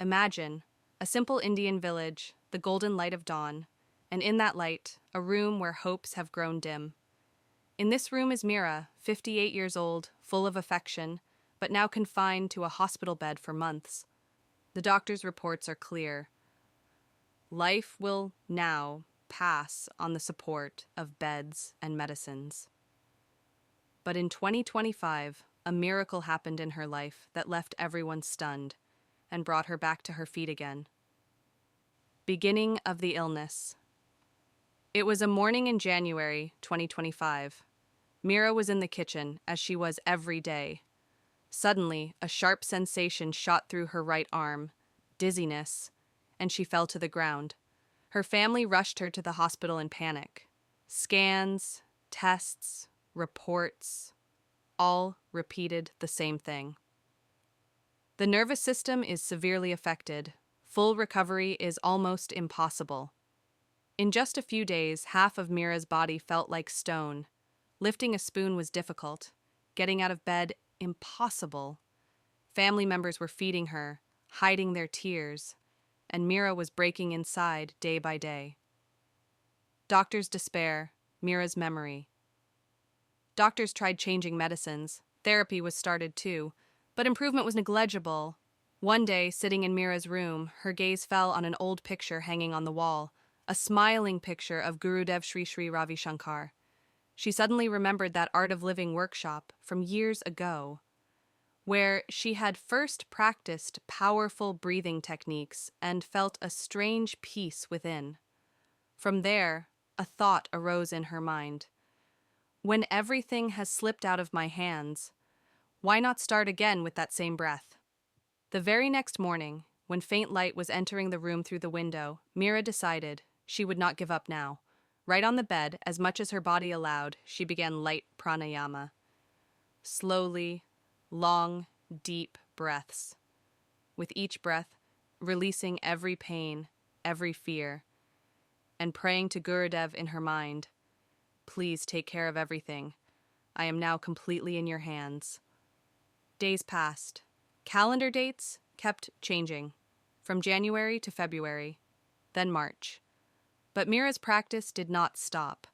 Imagine a simple Indian village, the golden light of dawn, and in that light, a room where hopes have grown dim. In this room is Mira, 58 years old, full of affection, but now confined to a hospital bed for months. The doctor's reports are clear. Life will now pass on the support of beds and medicines. But in 2025, a miracle happened in her life that left everyone stunned and brought her back to her feet again. Beginning of the illness. It was a morning in January 2025. Mira was in the kitchen, as she was every day. Suddenly, a sharp sensation shot through her right arm, dizziness, and she fell to the ground. Her family rushed her to the hospital in panic. Scans, tests, reports, all repeated the same thing. The nervous system is severely affected. Full recovery is almost impossible. In just a few days, half of Mira's body felt like stone. Lifting a spoon was difficult. Getting out of bed, impossible. Family members were feeding her, hiding their tears, and Mira was breaking inside day by day. Doctors' despair, Mira's memory. Doctors tried changing medicines. Therapy was started too, but improvement was negligible. One day, sitting in Mira's room, her gaze fell on an old picture hanging on the wall, a smiling picture of Gurudev Sri Ravi Shankar. She suddenly remembered that Art of Living workshop from years ago, where she had first practiced powerful breathing techniques and felt a strange peace within. From there, a thought arose in her mind. When everything has slipped out of my hands, why not start again with that same breath? The very next morning, when faint light was entering the room through the window, Mira decided she would not give up now. Right on the bed, as much as her body allowed, she began light pranayama. Slowly, long, deep breaths. With each breath, releasing every pain, every fear, and praying to Gurudev in her mind, "Please take care of everything. I am now completely in your hands." Days passed. Calendar dates kept changing, from January to February, then March. But Mira's practice did not stop.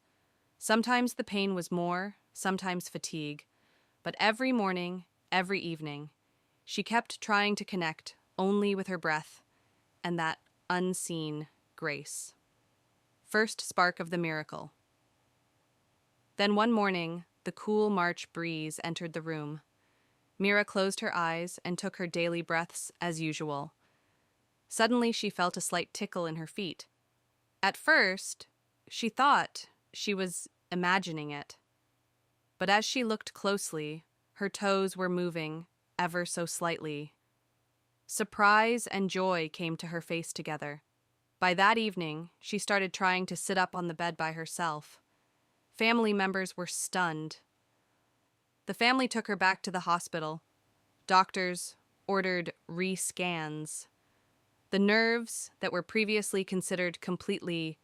Sometimes the pain was more, sometimes fatigue, but every morning, every evening, she kept trying to connect only with her breath and that unseen grace. First spark of the miracle. Then one morning, the cool March breeze entered the room. Mira closed her eyes and took her daily breaths as usual. Suddenly, she felt a slight tickle in her feet. At first, she thought she was imagining it. But as she looked closely, her toes were moving ever so slightly. Surprise and joy came to her face together. By that evening, she started trying to sit up on the bed by herself. Family members were stunned. The family took her back to the hospital. Doctors ordered re-scans. The nerves that were previously considered completely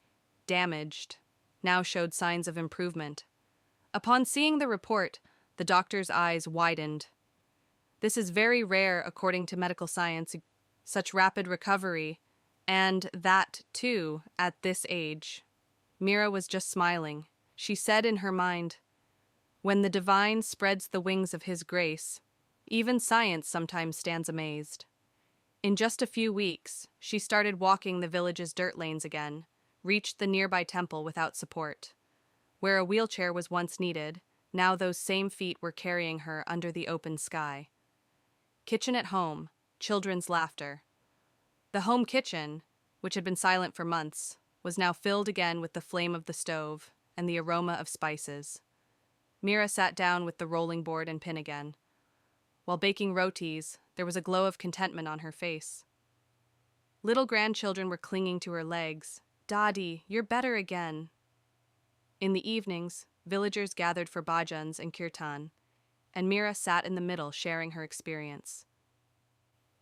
damaged now showed signs of improvement. Upon seeing the report, the doctor's eyes widened. This is very rare according to medical science, such rapid recovery, and that, too, at this age. Mira was just smiling. She said in her mind, "When the divine spreads the wings of his grace, even science sometimes stands amazed." In just a few weeks, she started walking the village's dirt lanes again, reached the nearby temple without support. Where a wheelchair was once needed, now those same feet were carrying her under the open sky. Kitchen at home, children's laughter. The home kitchen, which had been silent for months, was now filled again with the flame of the stove and the aroma of spices. Mira sat down with the rolling board and pin again. While baking rotis, there was a glow of contentment on her face. Little grandchildren were clinging to her legs. "Dadi, you're better again." In the evenings, villagers gathered for bhajans and kirtan, and Mira sat in the middle sharing her experience.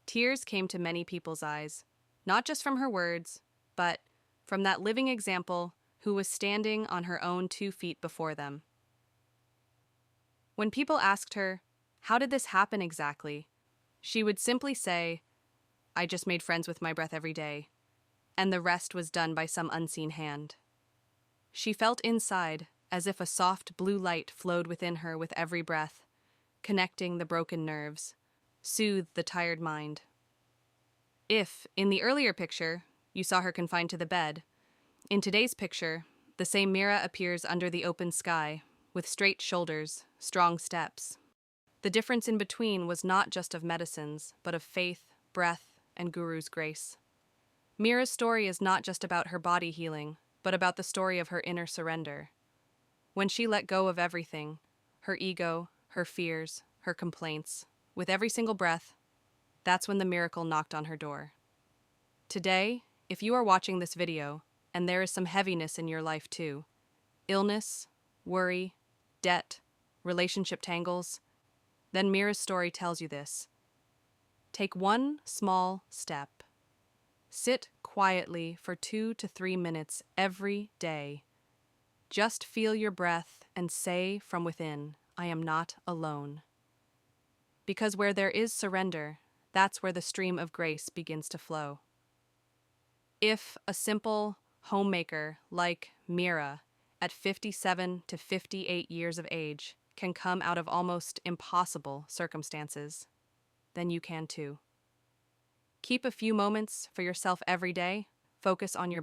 Tears came to many people's eyes, not just from her words, but from that living example who was standing on her own 2 feet before them. When people asked her, "How did this happen exactly?" she would simply say, I just made friends with my breath every day, and the rest was done by some unseen hand. She felt inside as if a soft blue light flowed within her with every breath, connecting the broken nerves, soothed the tired mind. If, in the earlier picture, you saw her confined to the bed, in today's picture, the same Mira appears under the open sky, with straight shoulders, strong steps. The difference in between was not just of medicines, but of faith, breath, and Guru's grace. Mira's story is not just about her body healing, but about the story of her inner surrender. When she let go of everything, her ego, her fears, her complaints, with every single breath, that's when the miracle knocked on her door. Today, if you are watching this video, and there is some heaviness in your life too, illness, worry, debt, relationship tangles, then Mira's story tells you this. Take one small step. Sit quietly for 2 to 3 minutes every day. Just feel your breath and say from within, I am not alone. Because where there is surrender, that's where the stream of grace begins to flow. If a simple homemaker like Mira, at 57 to 58 years of age, can come out of almost impossible circumstances, then you can too. Keep a few moments for yourself every day. Focus on your breath.